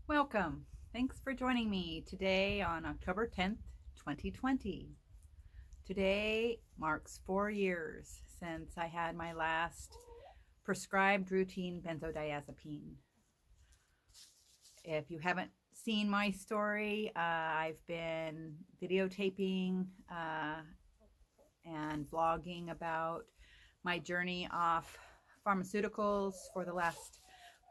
Welcome. Thanks for joining me today on October 10th, 2020. Today marks 4 years since I had my last prescribed routine benzodiazepine. If you haven't seen my story, I've been videotaping and vlogging about my journey off pharmaceuticals for the last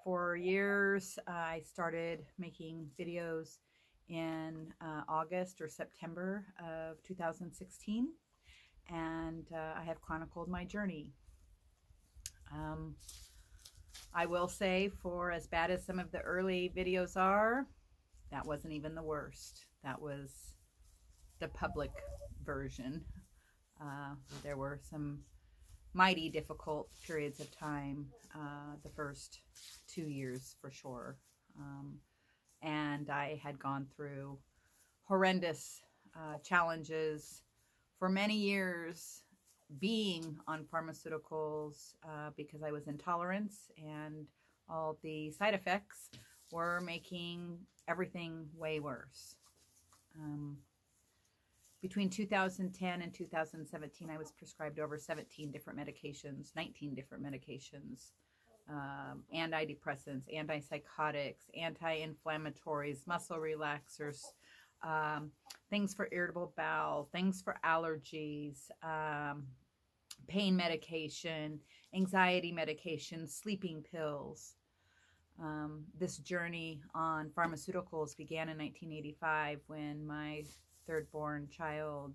4 years. I started making videos in August or September of 2016, and I have chronicled my journey. I will say, for as bad as some of the early videos are, that wasn't even the worst. That was the public version. There were some mighty difficult periods of time, the first 2 years for sure. And I had gone through horrendous challenges for many years being on pharmaceuticals because I was intolerant, and all the side effects were making everything way worse. Between 2010 and 2017, I was prescribed over 17 different medications, 19 different medications, antidepressants, antipsychotics, anti-inflammatories, muscle relaxers, things for irritable bowel, things for allergies, pain medication, anxiety medication, sleeping pills. This journey on pharmaceuticals began in 1985 when my third-born child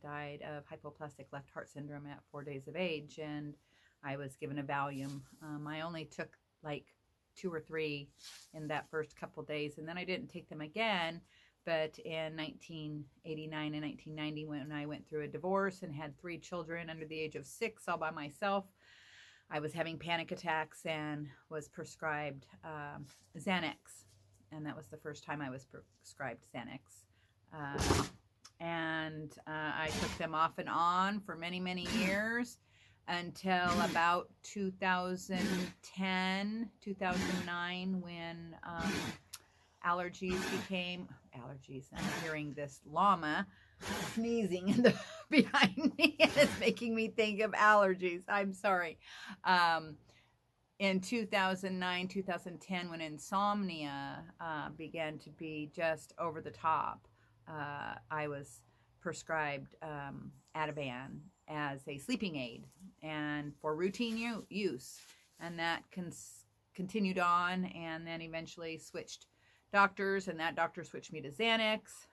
died of hypoplastic left heart syndrome at 4 days of age, and I was given a Valium. I only took like 2 or 3 in that first couple days, and then I didn't take them again. But in 1989 and 1990, when I went through a divorce and had 3 children under the age of 6 all by myself, I was having panic attacks and was prescribed Xanax, and that was the first time I was prescribed Xanax. I took them off and on for many, many years until about 2010, 2009, when allergies. I'm hearing this llama sneezing behind me, and it's making me think of allergies. I'm sorry. In 2009, 2010, when insomnia began to be just over the top, I was prescribed Ativan as a sleeping aid and for routine use, and that continued on, and then eventually switched doctors, and that doctor switched me to Xanax.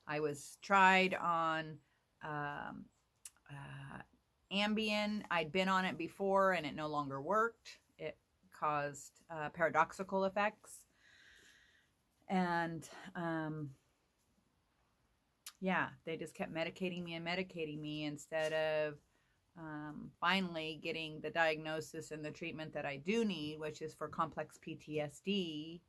I was tried on Ambien. I'd been on it before and it no longer worked. It caused paradoxical effects. And yeah, they just kept medicating me instead of finally getting the diagnosis and the treatment that I do need, which is for complex PTSD,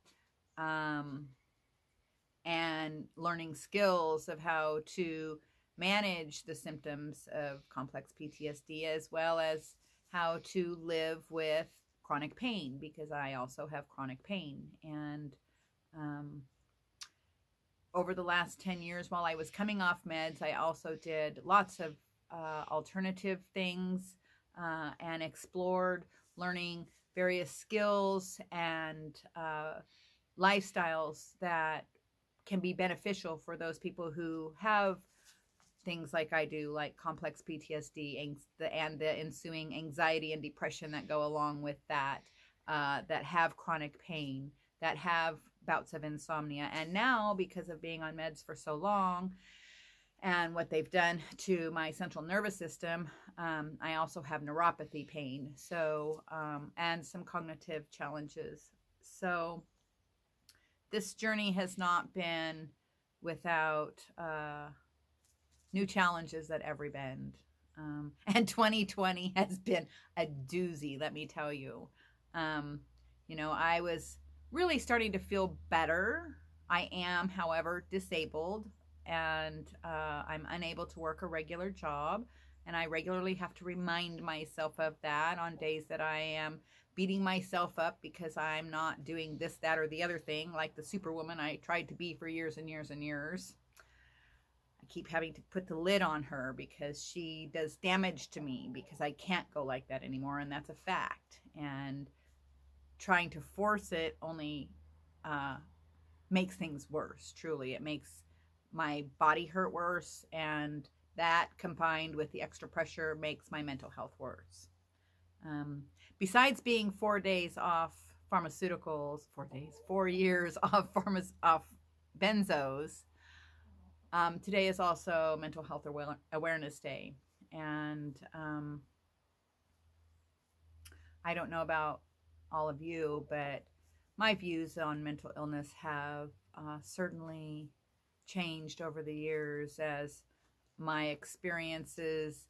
and learning skills of how to manage the symptoms of complex PTSD, as well as how to live with chronic pain, because I also have chronic pain. And over the last 10 years while I was coming off meds, I also did lots of alternative things and explored learning various skills and lifestyles that can be beneficial for those people who have things like I do, like complex PTSD and the ensuing anxiety and depression that go along with that, that have chronic pain, that have bouts of insomnia. And now, because of being on meds for so long and what they've done to my central nervous system, I also have neuropathy pain, so and some cognitive challenges. So this journey has not been without new challenges at every bend. And 2020 has been a doozy, let me tell you. You know, I was really starting to feel better. I am, however, disabled, and I'm unable to work a regular job. And I regularly have to remind myself of that on days that I am beating myself up because I'm not doing this, that, or the other thing, like the superwoman I tried to be for years and years and years. I keep having to put the lid on her because she does damage to me, because I can't go like that anymore, and that's a fact. And trying to force it only makes things worse. Truly, it makes my body hurt worse, and that combined with the extra pressure makes my mental health worse. Besides being 4 days off pharmaceuticals, 4 years off benzos, today is also Mental Health Awareness Day. And I don't know about all of you, but my views on mental illness have certainly changed over the years as my experiences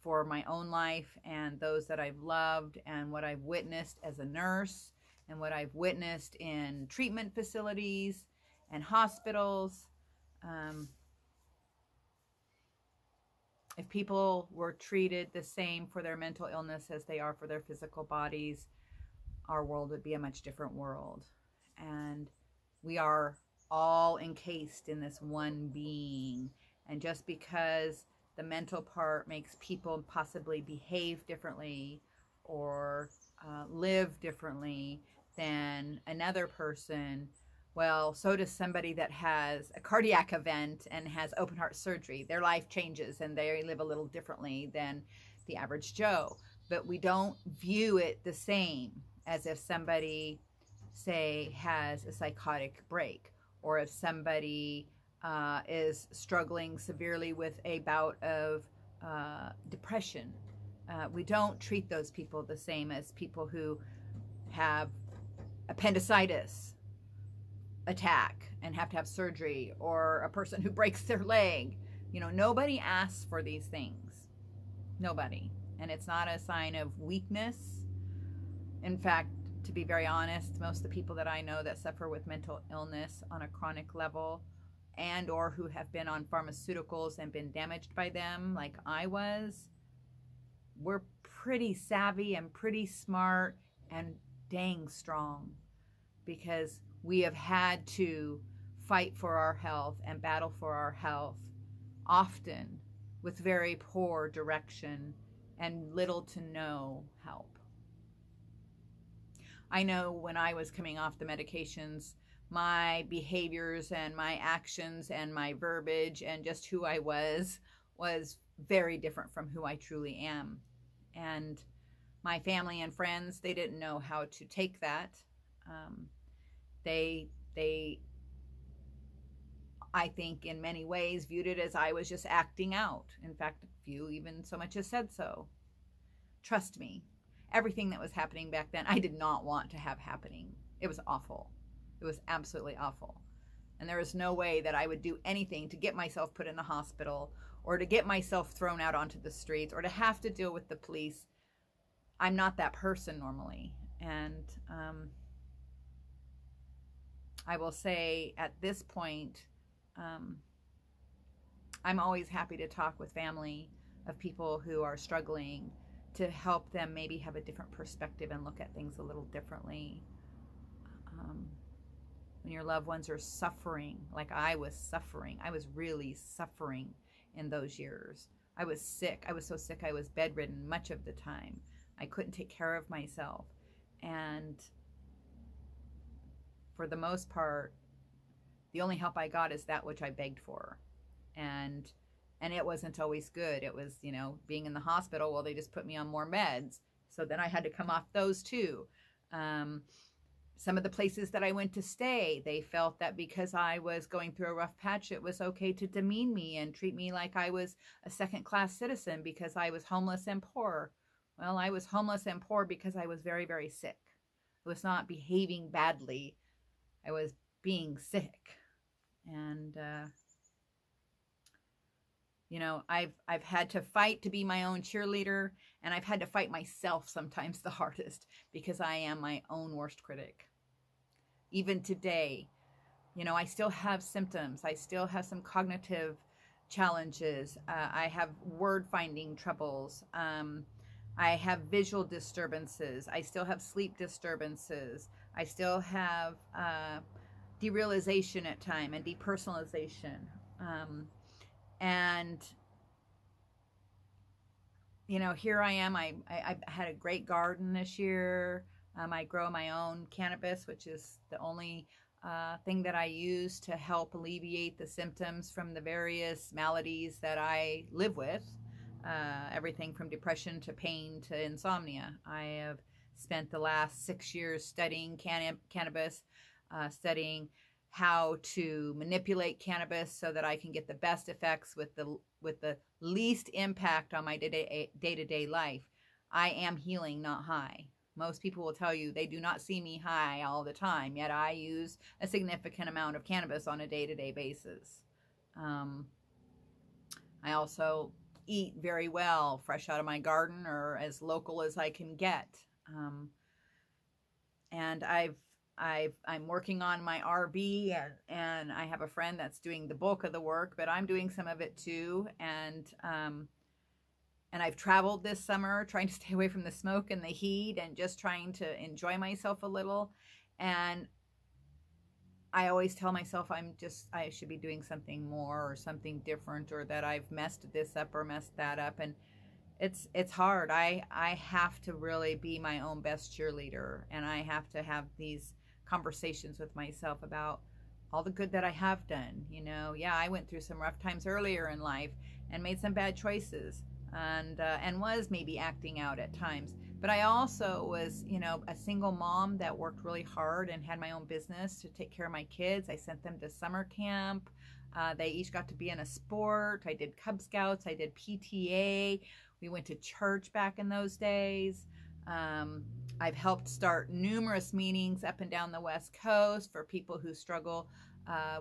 for my own life and those that I've loved, and what I've witnessed as a nurse, and what I've witnessed in treatment facilities and hospitals. If people were treated the same for their mental illness as they are for their physical bodies, our world would be a much different world. And we are all encased in this one being. And just because the mental part makes people possibly behave differently or live differently than another person, well, so does somebody that has a cardiac event and has open heart surgery. Their life changes and they live a little differently than the average Joe. But we don't view it the same as if somebody, say, has a psychotic break, or if somebody is struggling severely with a bout of depression. We don't treat those people the same as people who have appendicitis attack and have to have surgery, or a person who breaks their leg. You know, nobody asks for these things. Nobody. And it's not a sign of weakness. In fact, to be very honest, most of the people that I know that suffer with mental illness on a chronic level, and or who have been on pharmaceuticals and been damaged by them like I was, we're pretty savvy and pretty smart and dang strong, because we have had to fight for our health and battle for our health, often with very poor direction and little to no help. I know when I was coming off the medications, my behaviors and my actions and my verbiage and just who I was very different from who I truly am. And my family and friends, they didn't know how to take that. They I think in many ways viewed it as I was just acting out. In fact, a few even so much as said so. Trust me, everything that was happening back then, I did not want to have happening. It was awful. It was absolutely awful. And there was no way that I would do anything to get myself put in the hospital, or to get myself thrown out onto the streets, or to have to deal with the police. I'm not that person normally. And I will say at this point, I'm always happy to talk with family of people who are struggling, to help them maybe have a different perspective and look at things a little differently. When your loved ones are suffering, like I was suffering, I was really suffering in those years. I was sick. I was so sick I was bedridden much of the time. I couldn't take care of myself. And for the most part, the only help I got is that which I begged for. And it wasn't always good. It was, you know, being in the hospital, well, they just put me on more meds. So then I had to come off those too. Some of the places that I went to stay, they felt that because I was going through a rough patch, it was okay to demean me and treat me like I was a second-class citizen because I was homeless and poor. Well, I was homeless and poor because I was very, very sick. I was not behaving badly. I was being sick. And, you know, I've had to fight to be my own cheerleader, and I've had to fight myself sometimes the hardest, because I am my own worst critic. Even today, you know, I still have symptoms. I still have some cognitive challenges. I have word finding troubles. I have visual disturbances. I still have sleep disturbances. I still have derealization at time and depersonalization. And you know, here I am. I had a great garden this year. I grow my own cannabis, which is the only thing that I use to help alleviate the symptoms from the various maladies that I live with. Everything from depression to pain to insomnia. I have spent the last 6 years studying cannabis, studying how to manipulate cannabis so that I can get the best effects with the least impact on my day-to-day life. I am healing, not high. Most people will tell you they do not see me high all the time, yet I use a significant amount of cannabis on a day-to-day basis. I also eat very well, fresh out of my garden or as local as I can get. And I'm working on my RV, and I have a friend that's doing the bulk of the work, but I'm doing some of it too. And I've traveled this summer trying to stay away from the smoke and the heat and just trying to enjoy myself a little. And I always tell myself I should be doing something more or something different, or that I've messed this up or messed that up. And it's hard. I have to really be my own best cheerleader, and I have to have these conversations with myself about all the good that I have done. You know, yeah, I went through some rough times earlier in life and made some bad choices, and was maybe acting out at times. But I also was, you know, a single mom that worked really hard and had my own business to take care of my kids. I sent them to summer camp. They each got to be in a sport. I did Cub Scouts. I did PTA. We went to church back in those days. I've helped start numerous meetings up and down the West Coast for people who struggle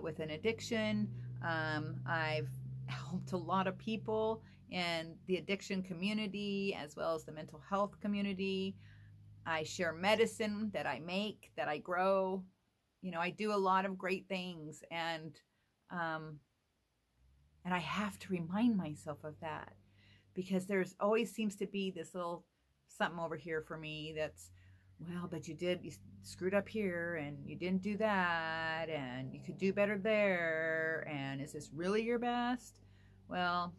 with an addiction. I've helped a lot of people in the addiction community as well as the mental health community. I share medicine that I make, that I grow. You know, I do a lot of great things, and I have to remind myself of that, because there's always seems to be this little something over here for me that's, well, but you screwed up here, and you didn't do that, and you could do better there, and is this really your best? Well,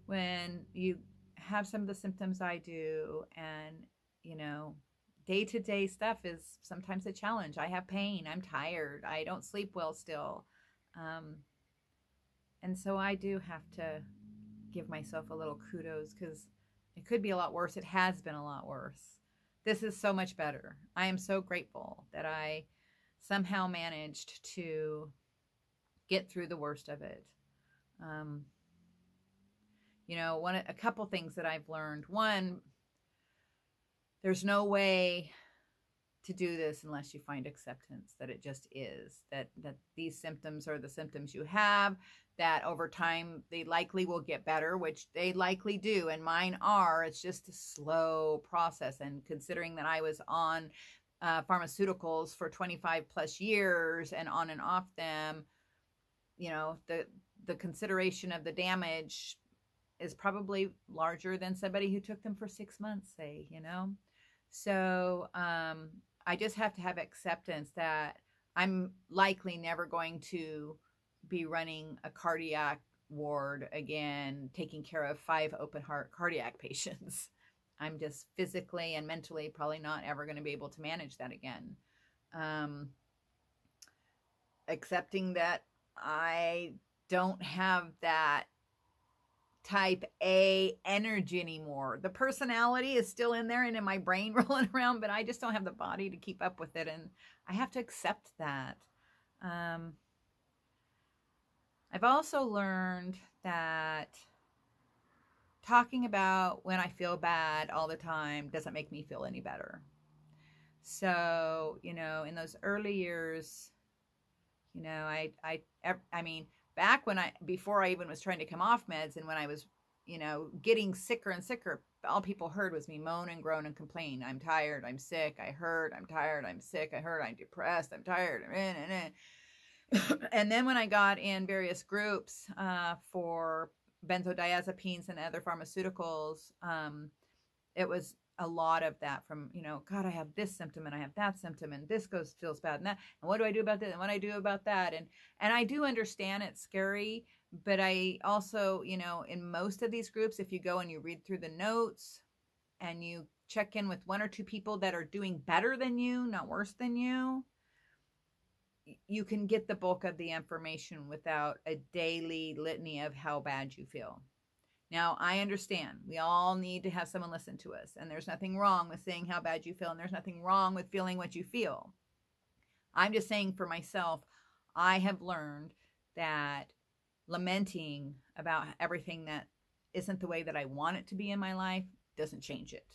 when you have some of the symptoms I do, and, you know, day-to-day stuff is sometimes a challenge. I have pain. I'm tired. I don't sleep well still. And so I do have to give myself a little kudos, because it could be a lot worse. It has been a lot worse. This is so much better. I am so grateful that I somehow managed to get through the worst of it. You know, a couple things that I've learned. One, there's no way to do this unless you find acceptance that it just is, that these symptoms are the symptoms you have, that over time they likely will get better, which they likely do, and mine are. It's just a slow process. And considering that I was on pharmaceuticals for 25 plus years and on and off them, you know, the consideration of the damage is probably larger than somebody who took them for 6 months, say, you know. So I just have to have acceptance that I'm likely never going to be running a cardiac ward again, taking care of 5 open heart cardiac patients. I'm just physically and mentally probably not ever going to be able to manage that again. Accepting that I don't have that type A energy anymore. The personality is still in there and in my brain rolling around, but I just don't have the body to keep up with it, and I have to accept that. I've also learned that talking about when I feel bad all the time doesn't make me feel any better. So, you know, in those early years, you know, I mean, back before I even was trying to come off meds, and when I was, you know, getting sicker and sicker, all people heard was me moan and groan and complain. I'm tired. I'm sick. I hurt. I'm tired. I'm sick. I hurt. I'm depressed. I'm tired. And then when I got in various groups for benzodiazepines and other pharmaceuticals, it was a lot of that from, God, I have this symptom and I have that symptom and this feels bad and that, and what do I do about this and what do I do about that? And I do understand it's scary, but I also, in most of these groups, if you go and you read through the notes and you check in with one or two people that are doing better than you, not worse than you, you can get the bulk of the information without a daily litany of how bad you feel. Now, I understand we all need to have someone listen to us, and there's nothing wrong with saying how bad you feel, and there's nothing wrong with feeling what you feel. I'm just saying for myself, I have learned that lamenting about everything that isn't the way that I want it to be in my life doesn't change it.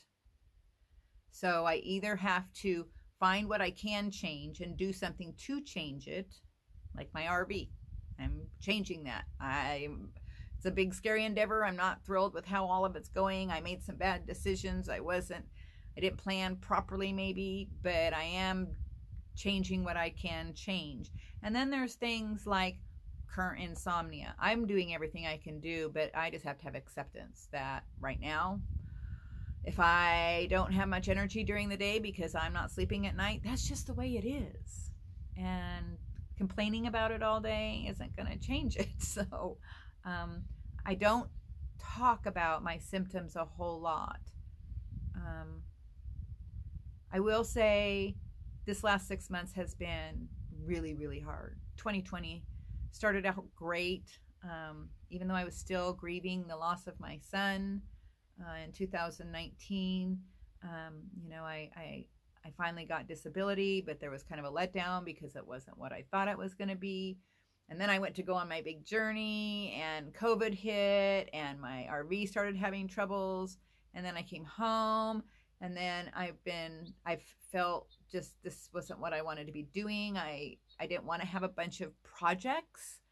So I either have to find what I can change and do something to change it, like my RV. I'm changing that. It's a big, scary endeavor. I'm not thrilled with how all of it's going. I made some bad decisions. I didn't plan properly maybe, but I am changing what I can change. And then there's things like current insomnia. I'm doing everything I can do, but I just have to have acceptance that right now, if I don't have much energy during the day because I'm not sleeping at night, that's just the way it is. And complaining about it all day isn't going to change it. So I don't talk about my symptoms a whole lot. I will say this last 6 months has been really, really hard. 2020 started out great, even though I was still grieving the loss of my son in 2019. I finally got disability, but there was kind of a letdown because it wasn't what I thought it was going to be. And then I went to go on my big journey, and COVID hit, and my RV started having troubles. And then I came home, and then I've felt just this wasn't what I wanted to be doing. I didn't want to have a bunch of projects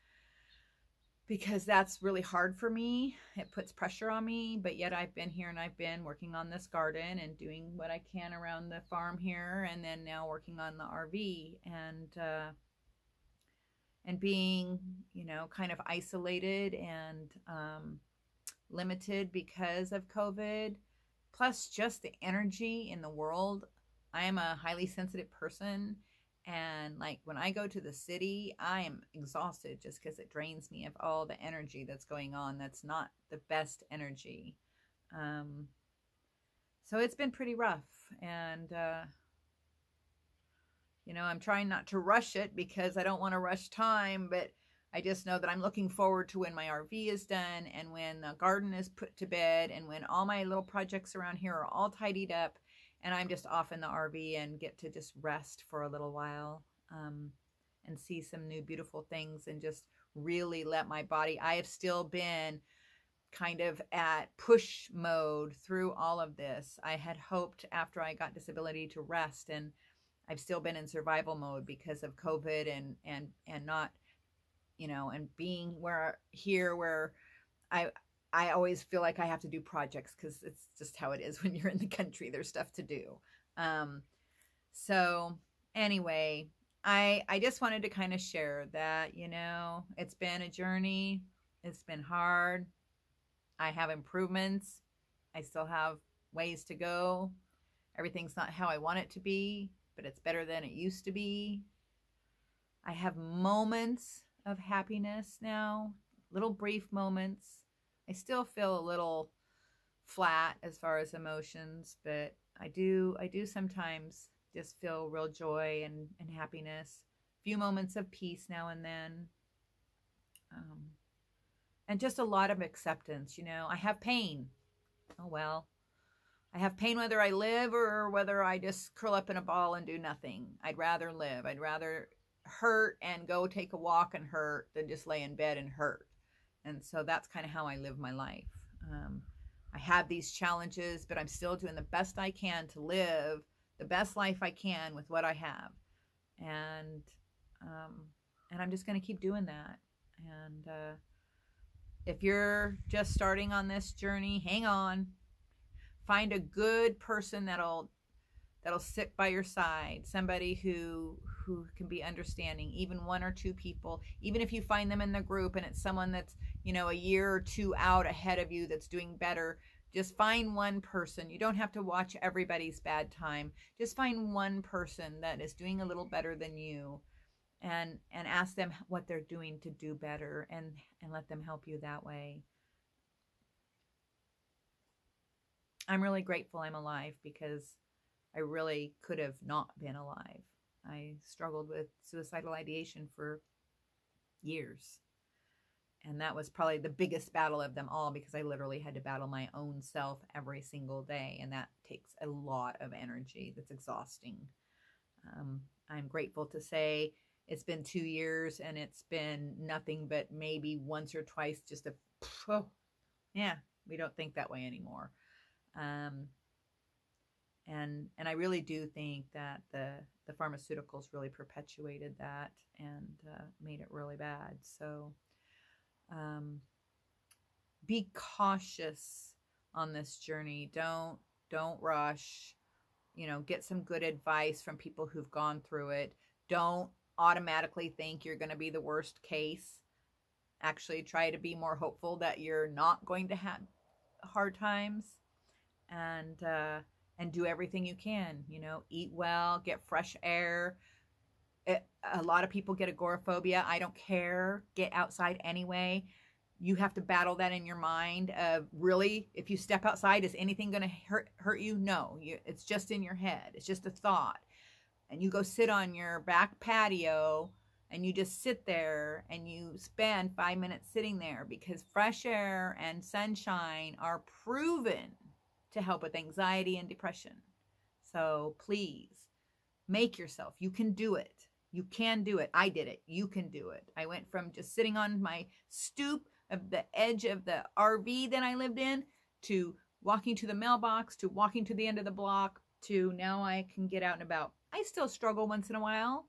because that's really hard for me. It puts pressure on me, but yet I've been here and I've been working on this garden and doing what I can around the farm here, and then now working on the RV and being, kind of isolated and limited because of COVID, plus just the energy in the world. I am a highly sensitive person, and like when I go to the city, I am exhausted just because it drains me of all the energy that's going on. That's not the best energy. So it's been pretty rough, and I'm trying not to rush it because I don't want to rush time, but I just know that I'm looking forward to when my RV is done and when the garden is put to bed and when all my little projects around here are all tidied up and I'm just off in the RV and get to just rest for a little while and see some new beautiful things and just really let my body. I have still been kind of at push mode through all of this. I had hoped after I got disability to rest, and I've still been in survival mode because of COVID and not, and being where I always feel like I have to do projects because it's just how it is when you're in the country. There's stuff to do. So anyway, I just wanted to kind of share that, it's been a journey. It's been hard. I have improvements. I still have ways to go. Everything's not how I want it to be, but it's better than it used to be. I have moments of happiness now, little brief moments. I still feel a little flat as far as emotions, but I do sometimes just feel real joy and happiness. A few moments of peace now and then. And just a lot of acceptance. I have pain. Oh well. I have pain whether I live or whether I just curl up in a ball and do nothing. I'd rather live. I'd rather hurt and go take a walk and hurt than just lay in bed and hurt. And so that's kind of how I live my life. I have these challenges, but I'm still doing the best I can to live the best life I can with what I have. And I'm just going to keep doing that. And if you're just starting on this journey, hang on. Find a good person that'll sit by your side, somebody who can be understanding, even one or two people. Even if you find them in the group and it's someone that's, a year or two out ahead of you that's doing better, Just find one person. You don't have to watch everybody's bad time. Just find one person that is doing a little better than you, and ask them what they're doing to do better, and let them help you that way. I'm really grateful I'm alive, because I really could have not been alive. I struggled with suicidal ideation for years. And that was probably the biggest battle of them all, because I literally had to battle my own self every single day. And that takes a lot of energy. That's exhausting. I'm grateful to say it's been 2 years, and it's been nothing but maybe once or twice just oh, yeah, we don't think that way anymore. And I really do think that the pharmaceuticals really perpetuated that, and made it really bad. So be cautious on this journey. Don't rush. Get some good advice from people who've gone through it. Don't automatically think you're going to be the worst case. Actually, try to be more hopeful that you're not going to have hard times, and do everything you can. Eat well, get fresh air. A lot of people get agoraphobia. I don't care. Get outside anyway. You have to battle that in your mind of, really, if you step outside, is anything going to hurt you? No, it's just in your head. It's just a thought. And you go sit on your back patio, and you just sit there, and you spend 5 minutes sitting there, because fresh air and sunshine are proven to help with anxiety and depression. So please, make yourself. You can do it. You can do it. I did it. You can do it. I went from just sitting on my stoop of the edge of the RV that I lived in, to walking to the mailbox, to walking to the end of the block, to now I can get out and about. I still struggle once in a while.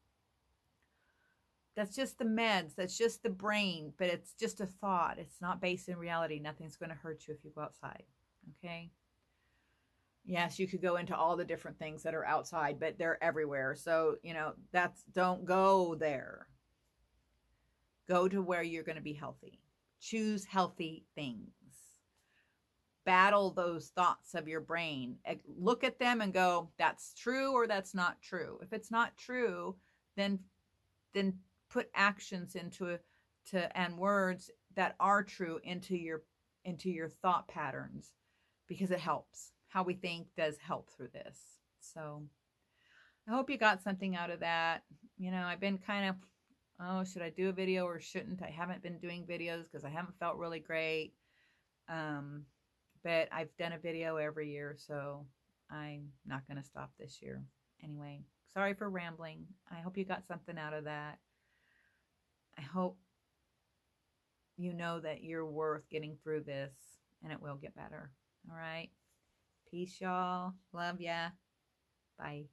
That's just the meds. That's just the brain. But it's just a thought. It's not based in reality. Nothing's going to hurt you if you go outside. Okay? Yes, you could go into all the different things that are outside, but they're everywhere. So, don't go there. Go to where you're going to be healthy. Choose healthy things. Battle those thoughts of your brain. Look at them and go, that's true or that's not true. If it's not true, then put actions and words that are true into your thought patterns, because it helps. How we think does help through this. So I hope you got something out of that. I've been kind of, should I do a video or shouldn't? I haven't been doing videos because I haven't felt really great. But I've done a video every year, so I'm not going to stop this year. Anyway, sorry for rambling. I hope you got something out of that. I hope you know that you're worth getting through this, and it will get better. All right? Peace, y'all. Love ya. Bye.